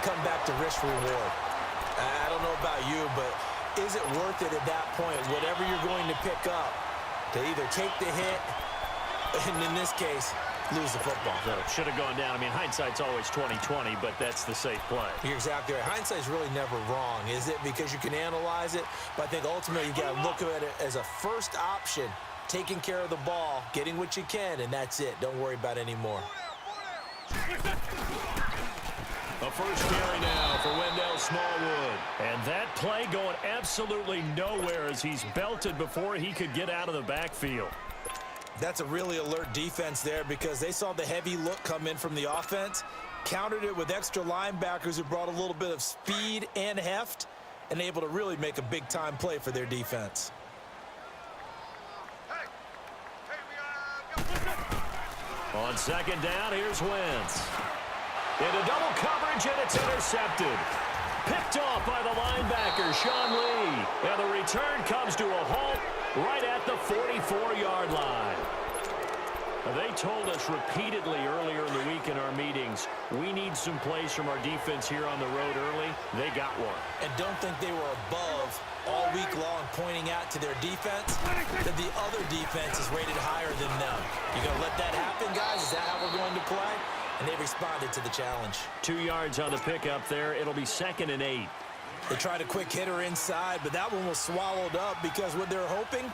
come back to risk reward. I don't know about you, but is it worth it at that point, whatever you're going to pick up, to either take the hit, and in this case, lose the football? So it should have gone down. I mean, hindsight's always 20/20, but that's the safe play. You're exactly right. Hindsight's really never wrong, is it? Because you can analyze it, but I think ultimately you got to look at it as a first option, taking care of the ball, getting what you can, and that's it. Don't worry about any more. A first carry now for Wendell Smallwood. And that play going absolutely nowhere as he's belted before he could get out of the backfield. That's a really alert defense there because they saw the heavy look come in from the offense, countered it with extra linebackers who brought a little bit of speed and heft, and able to really make a big-time play for their defense. On second down, here's Wentz. Into double coverage, and it's intercepted. Picked off by the linebacker, Sean Lee. And the return comes to a halt right at the 44-yard line. They told us repeatedly earlier in the week in our meetings, we need some plays from our defense here on the road early. They got one. And don't think they were above all week long pointing out to their defense that the other defense is rated higher than them. You going to let that happen, guys? Is that how we're going to play? And they responded to the challenge. 2 yards on the pickup there. It'll be 2nd and 8. They tried a quick hitter inside, but that one was swallowed up because what they're hoping,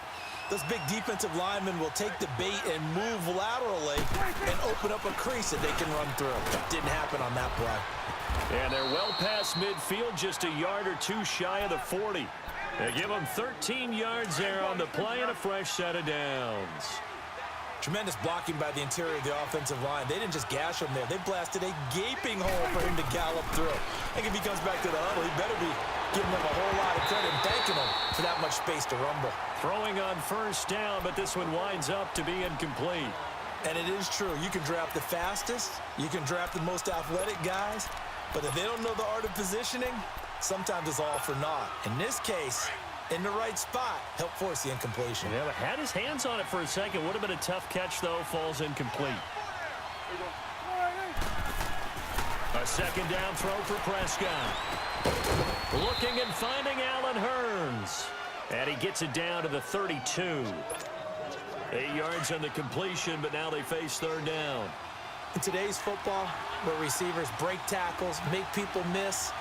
those big defensive linemen will take the bait and move laterally and open up a crease that they can run through. Didn't happen on that play. And they're well past midfield, just a yard or two shy of the 40. They give them 13 yards there on the play and a fresh set of downs. Tremendous blocking by the interior of the offensive line. They didn't just gash him there. They blasted a gaping hole for him to gallop through. I think if he comes back to the huddle, he better be giving them a whole lot of credit and thanking them for that much space to rumble. Throwing on first down, but this one winds up to be incomplete. And it is true. You can draft the fastest. You can draft the most athletic guys. But if they don't know the art of positioning, sometimes it's all for naught. In this case, in the right spot, help force the incompletion. Yeah, but had his hands on it for a second. Would have been a tough catch, though. Falls incomplete. A second down throw for Prescott. Looking and finding Allen Hurns. And he gets it down to the 32. 8 yards on the completion, but now they face third down. In today's football, where receivers break tackles, make people miss,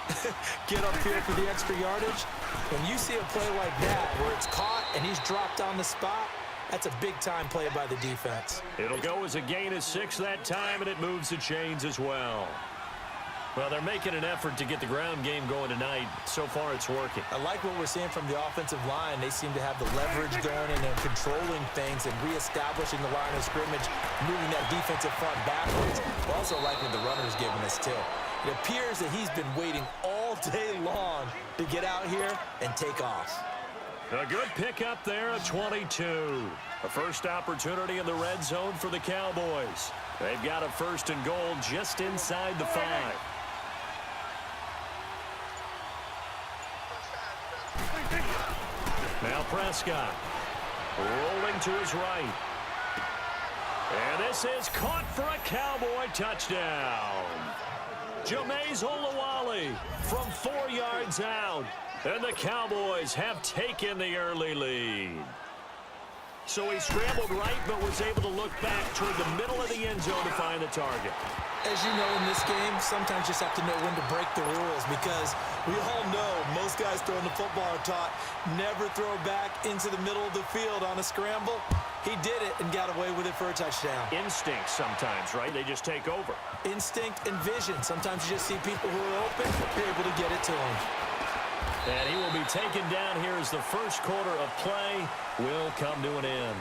get up here for the extra yardage, when you see a play like that where it's caught and he's dropped on the spot, that's a big-time play by the defense. It'll go as a gain of 6 that time, and it moves the chains as well. Well, they're making an effort to get the ground game going tonight. So far, it's working. I like what we're seeing from the offensive line. They seem to have the leverage going and they're controlling things and reestablishing the line of scrimmage, moving that defensive front backwards. I also like what the runner's giving us, too. It appears that he's been waiting all day long to get out here and take off. A good pickup there at 22. A first opportunity in the red zone for the Cowboys. They've got a 1st and goal just inside the 5. Now Prescott rolling to his right. And this is caught for a Cowboy touchdown. Jameis Olawale from 4 yards out. And the Cowboys have taken the early lead. So he scrambled right, but was able to look back toward the middle of the end zone to find the target. As you know, in this game, sometimes you just have to know when to break the rules because we all know most guys throwing the football are taught never throw back into the middle of the field on a scramble. He did it and got away with it for a touchdown. Instinct sometimes, right? They just take over. Instinct and vision. Sometimes you just see people who are open, you're able to get it to them. And he will be taken down here as the first quarter of play will come to an end.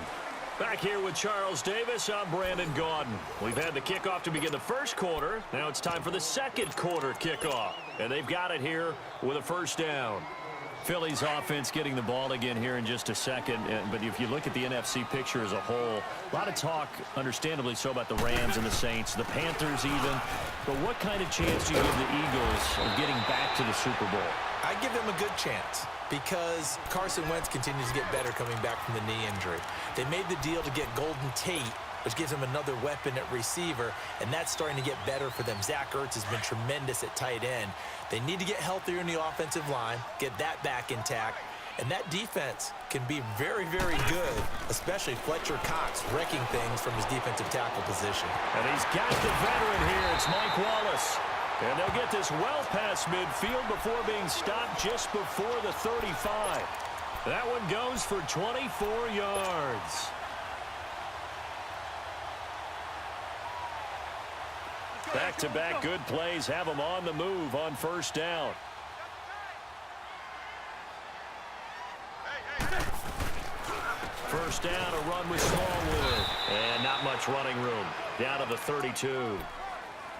Back here with Charles Davis, I'm Brandon Gaudin. We've had the kickoff to begin the first quarter. Now it's time for the second quarter kickoff. And they've got it here with a first down. Philly's offense getting the ball again here in just a second. But if you look at the NFC picture as a whole, a lot of talk, understandably so, about the Rams and the Saints, the Panthers even. But what kind of chance do you give the Eagles of getting back to the Super Bowl? I give them a good chance because Carson Wentz continues to get better coming back from the knee injury. They made the deal to get Golden Tate which gives them another weapon at receiver, and that's starting to get better for them. Zach Ertz has been tremendous at tight end. They need to get healthier in the offensive line, get that back intact, and that defense can be very, very good, especially Fletcher Cox wrecking things from his defensive tackle position. And he's got the veteran here. It's Mike Wallace. And they'll get this well past midfield before being stopped just before the 35. That one goes for 24 yards. Back-to-back good plays have them on the move on first down. First down, a run with Smallwood. And not much running room. Down to the 32.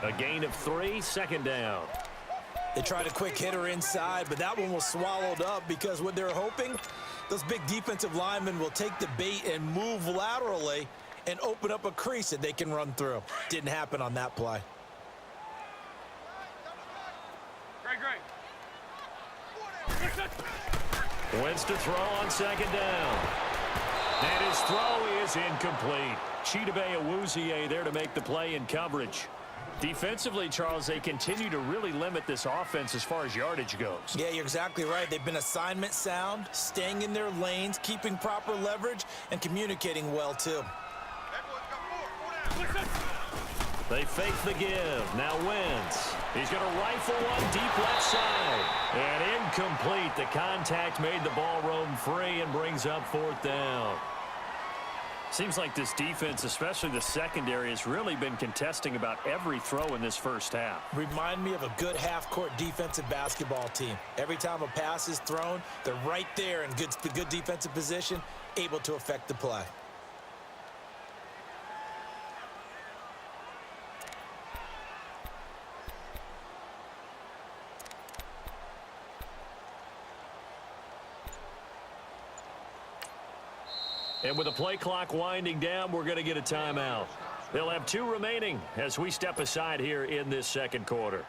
A gain of 3, second down. They tried a quick hitter inside, but that one was swallowed up because what they're hoping, those big defensive linemen will take the bait and move laterally and open up a crease that they can run through. Didn't happen on that play. Wentz to throw on second down. And his throw is incomplete. Chidobe Awuzie there to make the play in coverage. Defensively, Charles, they continue to really limit this offense as far as yardage goes. Yeah, you're exactly right. They've been assignment sound, staying in their lanes, keeping proper leverage, and communicating well, too. They fake the give. Now Wentz. He's going to rifle one deep left side. And incomplete. The contact made the ball roam free and brings up fourth down. Seems like this defense, especially the secondary, has really been contesting about every throw in this first half. Remind me of a good half-court defensive basketball team. Every time a pass is thrown, they're right there in good defensive position, able to affect the play. And with the play clock winding down, we're going to get a timeout. They'll have 2 remaining as we step aside here in this second quarter.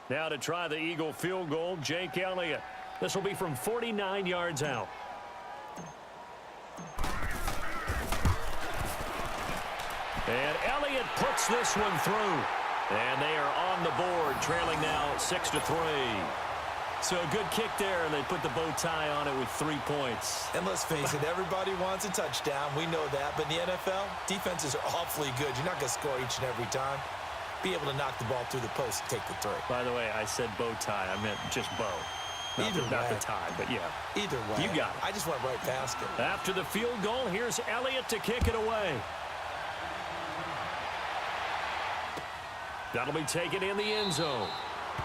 Now to try the Eagle field goal, Jake Elliott. This will be from 49 yards out. And Elliott puts this one through. And they are on the board, trailing now 6-3. So a good kick there, and they put the bow tie on it with 3 points. And let's face it, everybody wants a touchdown. We know that. But in the NFL, defenses are awfully good. You're not going to score each and every time. Be able to knock the ball through the post and take the 3. By the way, I said bow tie. I meant just bow. Not the tie, but yeah. Either way. You got it. I just went right past it. After the field goal, here's Elliott to kick it away. That'll be taken in the end zone.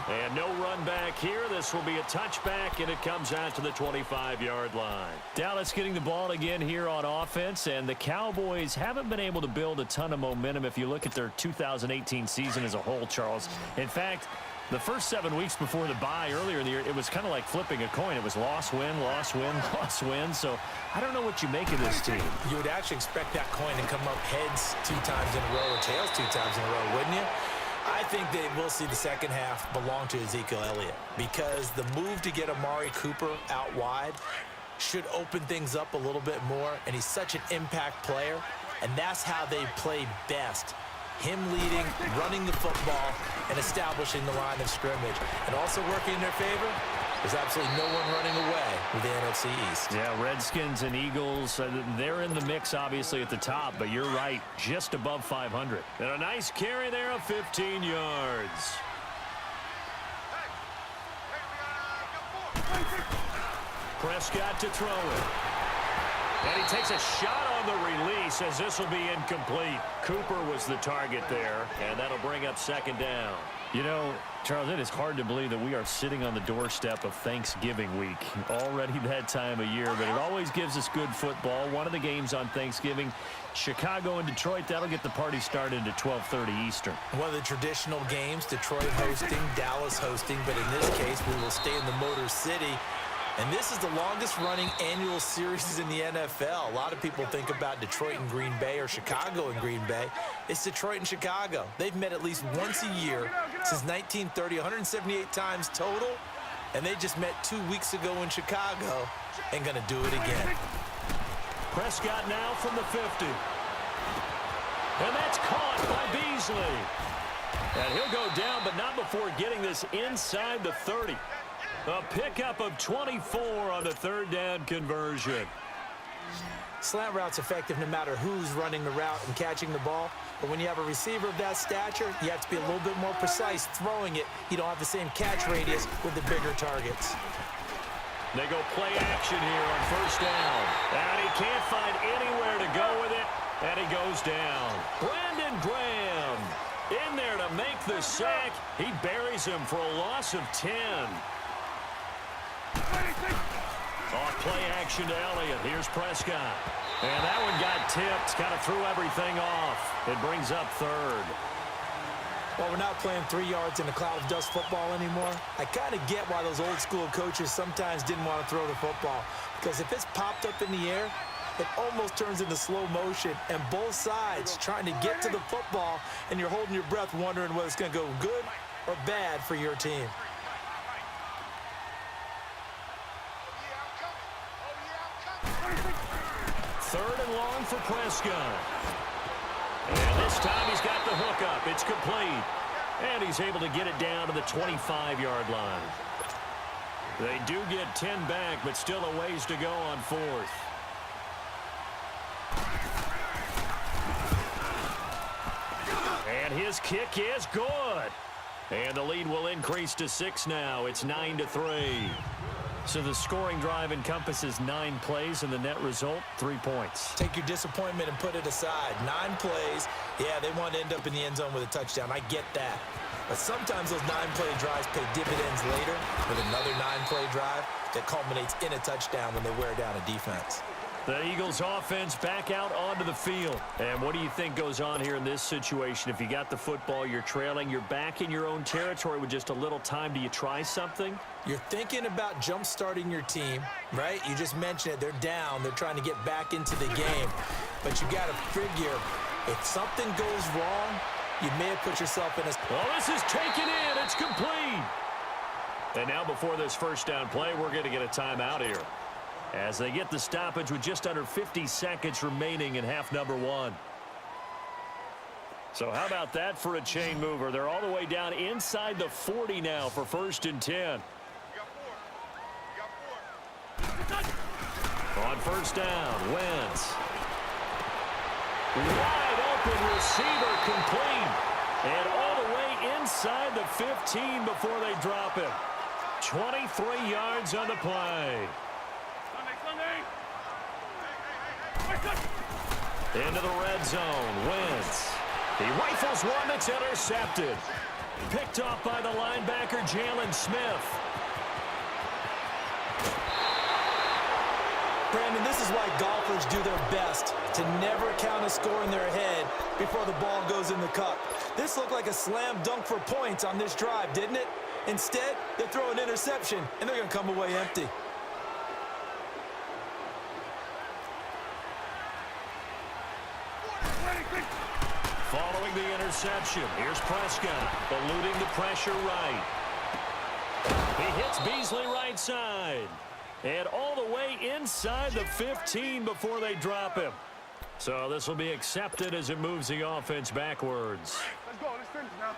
And no run back here. This will be a touchback, and it comes out to the 25-yard line. Dallas getting the ball again here on offense, and the Cowboys haven't been able to build a ton of momentum if you look at their 2018 season as a whole, Charles. In fact, the first 7 weeks before the bye earlier in the year, it was kind of like flipping a coin. It was loss, win, loss, win, loss, win. So I don't know what you make of this team. You would actually expect that coin to come up heads 2 times in a row or tails 2 times in a row, wouldn't you? I think that we'll see the second half belong to Ezekiel Elliott because the move to get Amari Cooper out wide should open things up a little bit more, and he's such an impact player, and that's how they play best. Him leading, running the football, and establishing the line of scrimmage. And also working in their favor, there's absolutely no one running away with the NFC East. Yeah, Redskins and Eagles, they're in the mix, obviously, at the top, but you're right, just above 500. And a nice carry there of 15 yards. Prescott to throw it. And he takes a shot on the release as this will be incomplete. Cooper was the target there, and that'll bring up second down. You know, Charles, it is hard to believe that we are sitting on the doorstep of Thanksgiving week. Already that time of year, but it always gives us good football. One of the games on Thanksgiving, Chicago and Detroit, that'll get the party started at 12:30 Eastern. One of the traditional games, Detroit hosting, Dallas hosting, but in this case, we will stay in the Motor City And this is the longest-running annual series in the NFL. A lot of people think about Detroit and Green Bay or Chicago and Green Bay. It's Detroit and Chicago. They've met at least once a year since 1930, 178 times total, and they just met 2 weeks ago in Chicago and going to do it again. Prescott now from the 50. And that's caught by Beasley. And he'll go down, but not before getting this inside the 30. A pickup of 24 on the third down conversion. Slant route's effective no matter who's running the route and catching the ball. But when you have a receiver of that stature, you have to be a little bit more precise throwing it. You don't have the same catch radius with the bigger targets. They go play action here on first down. And he can't find anywhere to go with it. And he goes down. Brandon Graham in there to make the sack. He buries him for a loss of 10. Off play action to Elliott. Here's Prescott. And that one got tipped. Kind of threw everything off. It brings up third. Well, we're not playing 3 yards in a cloud of dust football anymore. I kind of get why those old school coaches sometimes didn't want to throw the football. Because if it's popped up in the air, it almost turns into slow motion. And both sides trying to get to the football, and you're holding your breath wondering whether it's going to go good or bad for your team. Third and long for Prescott. And this time he's got the hook up. It's complete. And he's able to get it down to the 25-yard line. They do get 10 back, but still a ways to go on fourth. And his kick is good. And the lead will increase to 6 now. It's 9-3. So the scoring drive encompasses 9 plays, and the net result, 3 points. Take your disappointment and put it aside. 9 plays. Yeah, they want to end up in the end zone with a touchdown. I get that. But sometimes those 9-play drives pay dividends later with another 9-play drive that culminates in a touchdown when they wear down a defense. The Eagles offense back out onto the field. And what do you think goes on here in this situation? If you got the football, you're trailing, you're back in your own territory with just a little time. Do you try something? You're thinking about jump-starting your team, right? You just mentioned it. They're down. They're trying to get back into the game. But you got to figure, if something goes wrong, you may have put yourself in a... Well, this is taken in. It's complete. And now before this first down play, we're going to get a timeout here, as they get the stoppage with just under 50 seconds remaining in half number 1. So how about that for a chain mover? They're all the way down inside the 40 now for 1st and 10. On first down, Wentz. Wide open receiver complete. And all the way inside the 15 before they drop it. 23 yards on the play. Into the red zone, Wentz. He rifles one that's intercepted. Picked off by the linebacker, Jalen Smith. Brandon, this is why golfers do their best to never count a score in their head before the ball goes in the cup. This looked like a slam dunk for points on this drive, didn't it? Instead, they throw an interception, and they're going to come away empty. Following the interception, here's Prescott, eluding the pressure right. He hits Beasley right side. And all the way inside the 15 before they drop him. So this will be accepted as it moves the offense backwards. Let's go. Let's finish now.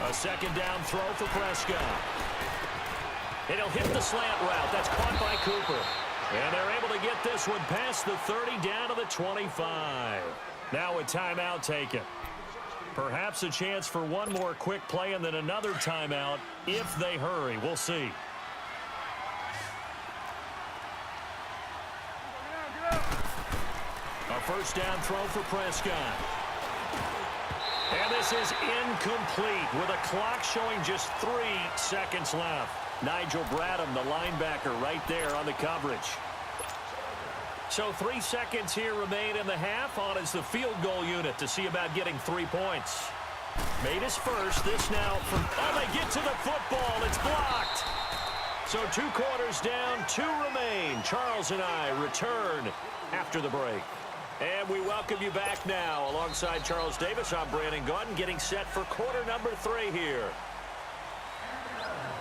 A second down throw for Prescott. And he'll hit the slant route. That's caught by Cooper. And they're able to get this one past the 30 down to the 25. Now a timeout taken. Perhaps a chance for one more quick play and then another timeout if they hurry. We'll see. A first down throw for Prescott. And this is incomplete with a clock showing just 3 seconds left. Nigel Bradham, the linebacker, right there on the coverage. So 3 seconds here remain in the half. On is the field goal unit to see about getting 3 points. Made his first. This now from... Oh, they get to the football. It's blocked. So 2 quarters down, 2 remain. Charles and I return after the break. And we welcome you back now. Alongside Charles Davis, I'm Brandon Gaudin, getting set for quarter number 3 here.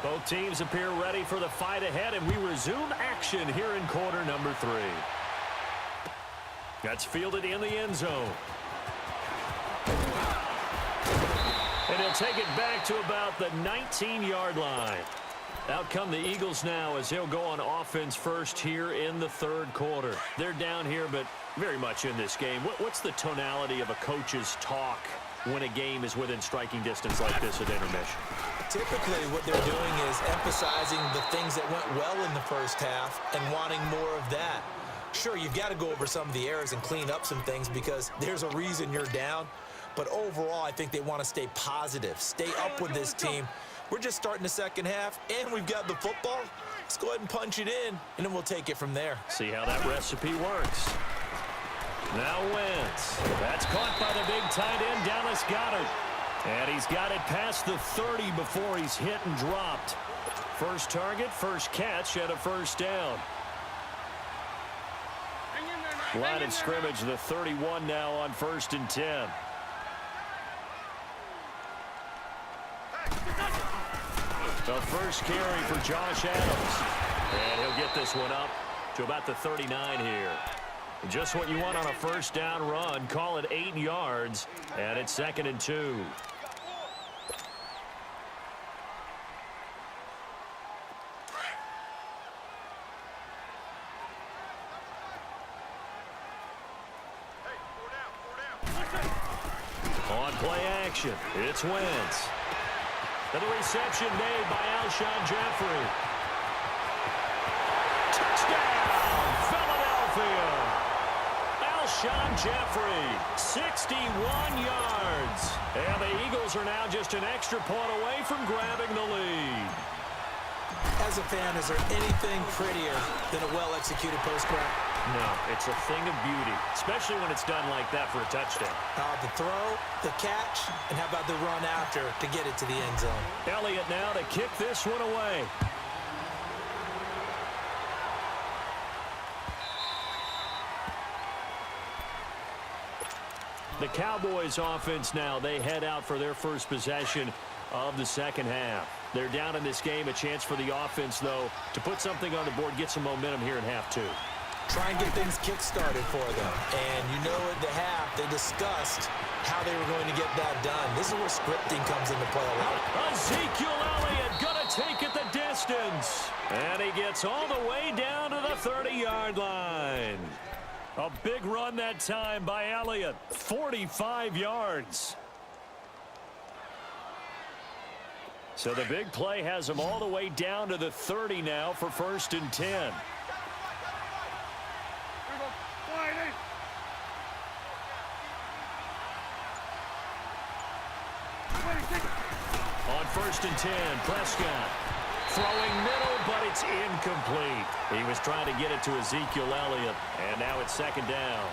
Both teams appear ready for the fight ahead, and we resume action here in quarter number 3. That's fielded in the end zone. And he'll take it back to about the 19-yard line. Out come the Eagles now as they'll go on offense first here in the 3rd quarter. They're down here, but very much in this game. What's the tonality of a coach's talk when a game is within striking distance like this at intermission? Typically, what they're doing is emphasizing the things that went well in the first half and wanting more of that. Sure, you've got to go over some of the errors and clean up some things because there's a reason you're down. But overall, I think they want to stay positive, stay up with this team. We're just starting the second half, and we've got the football. Let's go ahead and punch it in, and then we'll take it from there. See how that recipe works. Now Wentz. That's caught by the big tight end, Dallas Goedert. And he's got it past the 30 before he's hit and dropped. First target, first catch, and a first down. Line of scrimmage, the 31 now on 1st and 10. The first carry for Josh Adams. And he'll get this one up to about the 39 here. Just what you want on a first down run. Call it 8 yards. And it's 2nd and 2. On play action, it's Wentz. And the reception made by Alshon Jeffrey. Touchdown, Philadelphia. Alshon Jeffrey, 61 yards. And the Eagles are now just an extra point away from grabbing the lead. As a fan, is there anything prettier than a well-executed post-grab? No, it's a thing of beauty, especially when it's done like that for a touchdown. The throw, the catch, and how about the run after to get it to the end zone? Elliott now to kick this one away. The Cowboys offense now, they head out for their first possession of the second half. They're down in this game. A chance for the offense, though, to put something on the board, get some momentum here in half 2. Try and get things kick-started for them. And you know at the half, they discussed how they were going to get that done. This is where scripting comes into play a lot. Ezekiel Elliott going to take it the distance. And he gets all the way down to the 30-yard line. A big run that time by Elliott. 45 yards. So the big play has him all the way down to the 30 now for 1st and 10. On 1st and 10, Prescott throwing middle, but it's incomplete. He was trying to get it to Ezekiel Elliott, and now it's 2nd down.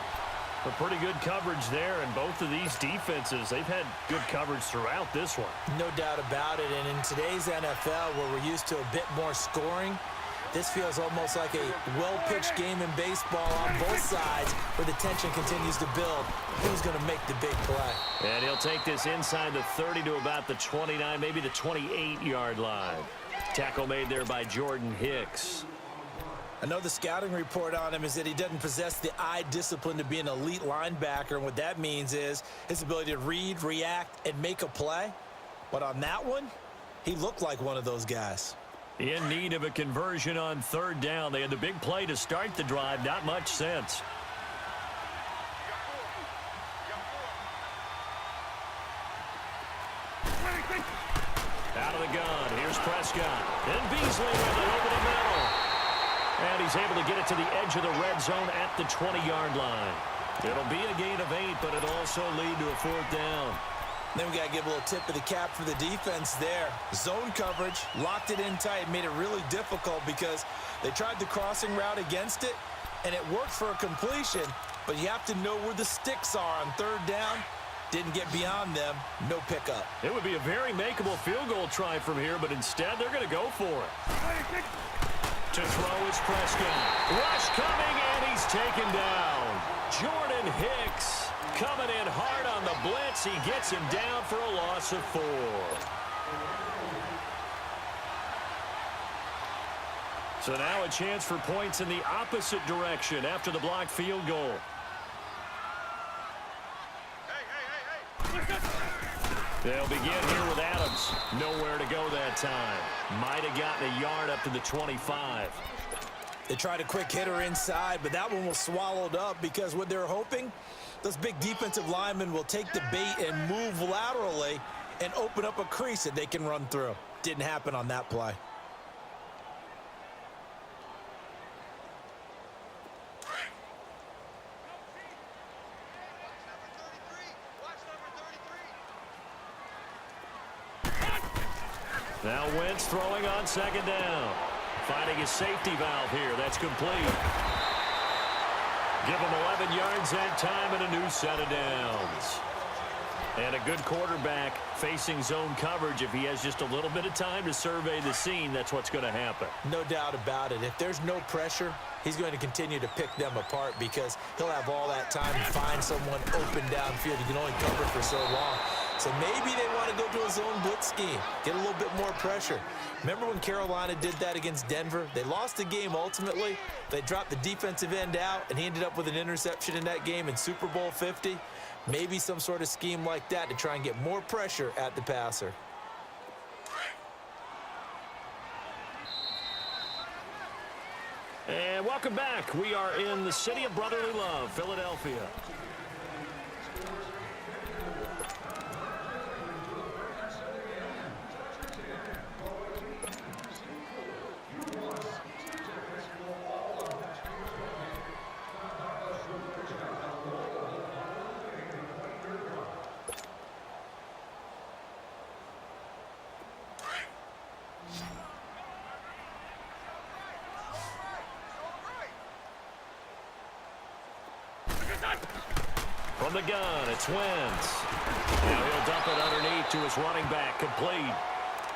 A pretty good coverage there, and both of these defenses, they've had good coverage throughout this one. No doubt about it, and in today's NFL, where we're used to a bit more scoring, this feels almost like a well-pitched game in baseball on both sides where the tension continues to build. Who's going to make the big play? And he'll take this inside the 30 to about the 29, maybe the 28-yard line. Tackle made there by Jordan Hicks. I know the scouting report on him is that he doesn't possess the eye discipline to be an elite linebacker, and what that means is his ability to read, react, and make a play. But on that one, he looked like one of those guys. In need of a conversion on 3rd down. They had the big play to start the drive. Not much sense. Out of the gun. Here's Prescott. And Beasley with it over the middle. And he's able to get it to the edge of the red zone at the 20-yard line. It'll be a gain of 8, but it'll also lead to a 4th down. Then we got to give a little tip of the cap for the defense there. Zone coverage, locked it in tight, made it really difficult because they tried the crossing route against it, and it worked for a completion, but you have to know where the sticks are on third down. Didn't get beyond them, no pickup. It would be a very makeable field goal try from here, but instead they're going to go for it. To throw is Prescott. Rush coming, and he's taken down. Jordan Hicks coming in hard on the blitz. He gets him down for a loss of 4. So now a chance for points in the opposite direction after the blocked field goal. They'll begin here with Adams. Nowhere to go that time. Might have gotten a yard up to the 25. They tried a quick hitter inside, but that one was swallowed up because what they're hoping, those big defensive linemen will take the bait and move laterally and open up a crease that they can run through. Didn't happen on that play. Now Wentz throwing on second down. Finding his safety valve here. That's complete. Give him 11 yards that time and a new set of downs. And a good quarterback facing zone coverage. If he has just a little bit of time to survey the scene, that's what's going to happen. No doubt about it. If there's no pressure, he's going to continue to pick them apart because he'll have all that time to find someone open downfield. He can only cover for so long. So maybe they want to go to a zone blitz scheme, get a little bit more pressure. Remember when Carolina did that against Denver? They lost the game ultimately. They dropped the defensive end out, and he ended up with an interception in that game in Super Bowl 50. Maybe some sort of scheme like that to try and get more pressure at the passer. And welcome back. We are in the city of brotherly love, Philadelphia. From the gun, it's Wentz. Now he'll dump it underneath to his running back, complete.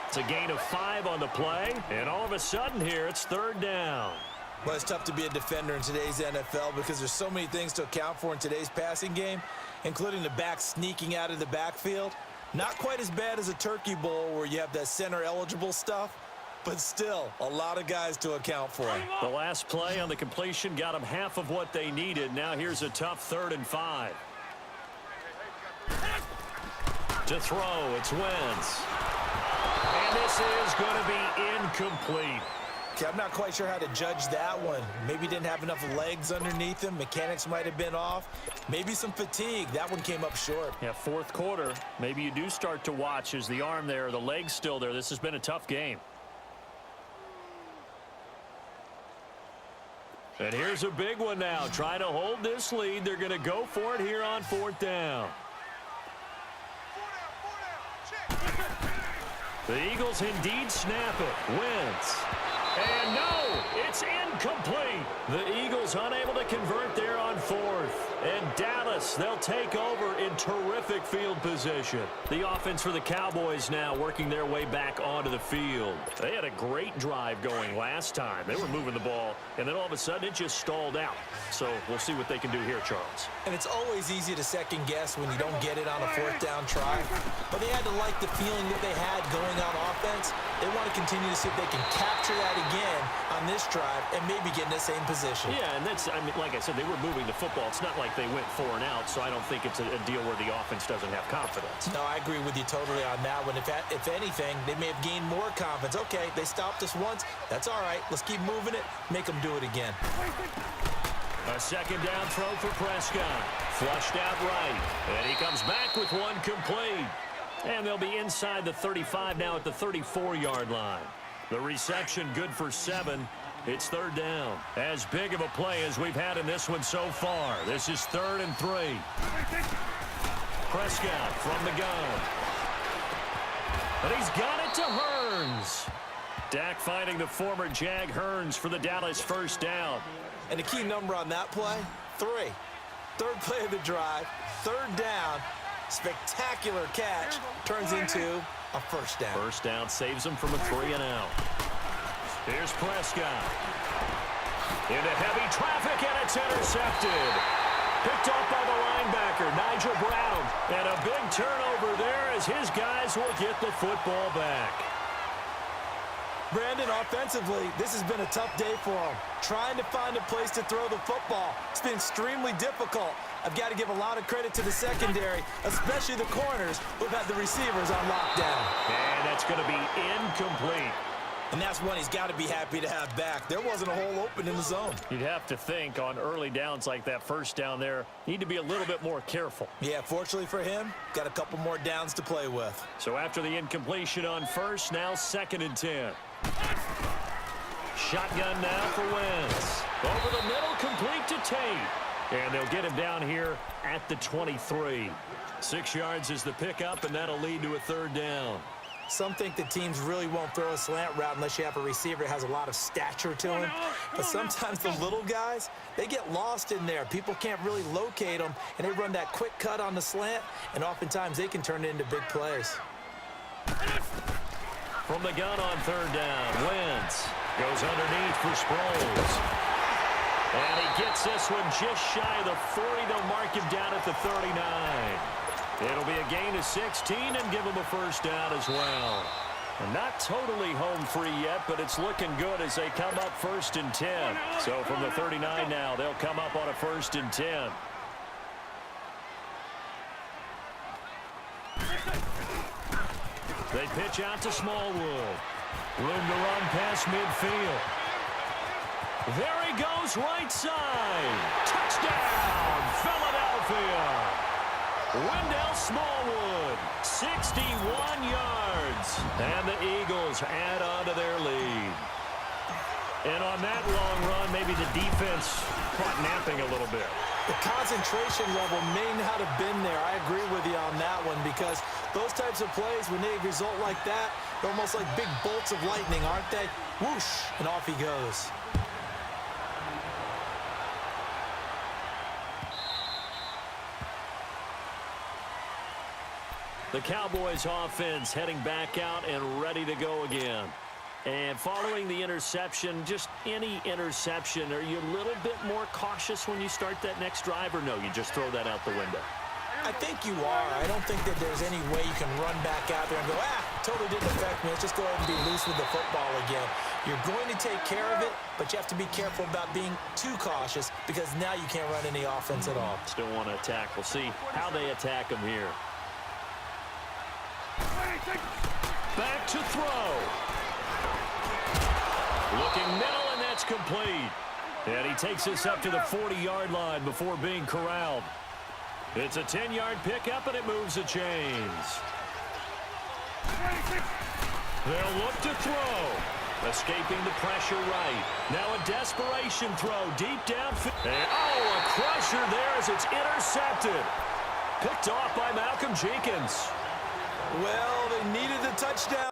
It's a gain of 5 on the play, and all of a sudden here, it's third down. Well, it's tough to be a defender in today's NFL because there's so many things to account for in today's passing game, including the back sneaking out of the backfield. Not quite as bad as a turkey bowl where you have that center-eligible stuff, but still a lot of guys to account for. The last play on the completion got them half of what they needed. Now here's a tough 3rd and 5. To throw, it's Wentz. And this is going to be incomplete. Okay, I'm not quite sure how to judge that one. Maybe didn't have enough legs underneath him. Mechanics might have been off. Maybe some fatigue. That one came up short. Yeah, 4th quarter. Maybe you do start to watch. Is the arm there, the leg's still there? This has been a tough game. And here's a big one now. Trying to hold this lead. They're going to go for it here on 4th down. The Eagles indeed snap it. Wentz. And no, it's incomplete. The Eagles unable to convert there on 4th. And Dallas, they'll take over in terrific field position. The offense for the Cowboys now working their way back onto the field. They had a great drive going last time. They were moving the ball, and then all of a sudden it just stalled out. So we'll see what they can do here, Charles. And it's always easy to second guess when you don't get it on a 4th down try. But they had to like the feeling that they had going on offense. They want to continue to see if they can capture that again on this drive and maybe get in the same position. Yeah, and that's, I mean, like I said, they were moving the football. It's not like they went 4 and out, so I don't think it's a deal where the offense doesn't have confidence. No, I agree with you totally on that one. If anything, they may have gained more confidence. Okay, they stopped us once. That's all right. Let's keep moving it. Make them do it again. A second down throw for Prescott. Flushed out right. And he comes back with one complete. And they'll be inside the 35 now at the 34-yard line. The reception good for 7. It's 3rd down. As big of a play as we've had in this one so far. This is 3rd and 3. Prescott from the gun. But he's got it to Hearns. Dak finding the former Jag Hearns for the Dallas 1st down. And the key number on that play, 3. Third play of the drive, third down, spectacular catch, turns into a first down. First down saves him from a 3-and-out. Here's Prescott. Into heavy traffic, and it's intercepted. Picked off by the linebacker, Nigel Brown. And a big turnover there as his guys will get the football back. Brandon, offensively, this has been a tough day for him. Trying to find a place to throw the football. It's been extremely difficult. I've got to give a lot of credit to the secondary, especially the corners who've had the receivers on lockdown. And that's going to be incomplete. And that's one he's got to be happy to have back. There wasn't a hole open in the zone. You'd have to think on early downs like that first down there, need to be a little bit more careful. Yeah, fortunately for him, got a couple more downs to play with. So after the incompletion on first, now 2nd and 10. Shotgun now for Wentz. Over the middle, complete to Tate. And they'll get him down here at the 23. 6 yards is the pickup, and that'll lead to a 3rd down. Some think the teams really won't throw a slant route unless you have a receiver that has a lot of stature to him. But sometimes the little guys, they get lost in there. People can't really locate them, and they run that quick cut on the slant, and oftentimes they can turn it into big plays. From the gun on 3rd down, Wentz goes underneath for Sproles. And he gets this one just shy of the 40. They'll mark him down at the 39. It'll be a gain of 16 and give him a first down as well. And not totally home free yet, but it's looking good as they come up 1st and 10. So from the 39 now, they'll come up on a 1st and 10. They pitch out to Smallwood. Room to run past midfield. There he goes, right side. Touchdown, Philadelphia. Wendell Smallwood, 61 yards. And the Eagles add on to their lead. And on that long run, maybe the defense caught napping a little bit. The concentration level may not have been there. I agree with you on that one because those types of plays, when they result like that, they're almost like big bolts of lightning, aren't they? Whoosh, and off he goes. The Cowboys offense heading back out and ready to go again. And following the interception, just any interception, are you a little bit more cautious when you start that next drive, or no, you just throw that out the window? I think you are. I don't think that there's any way you can run back out there and go, totally didn't affect me. Let's just go ahead and be loose with the football again. You're going to take care of it, but you have to be careful about being too cautious because now you can't run any offense at all. Still want to attack. We'll see how they attack him here. Back to throw. Looking middle, and that's complete. And he takes this up to the 40-yard line before being corralled. It's a 10-yard pickup, and it moves the chains. They'll look to throw. Escaping the pressure right. Now a desperation throw deep downfield. And, a crusher there as it's intercepted. Picked off by Malcolm Jenkins. Well, they needed the touchdown.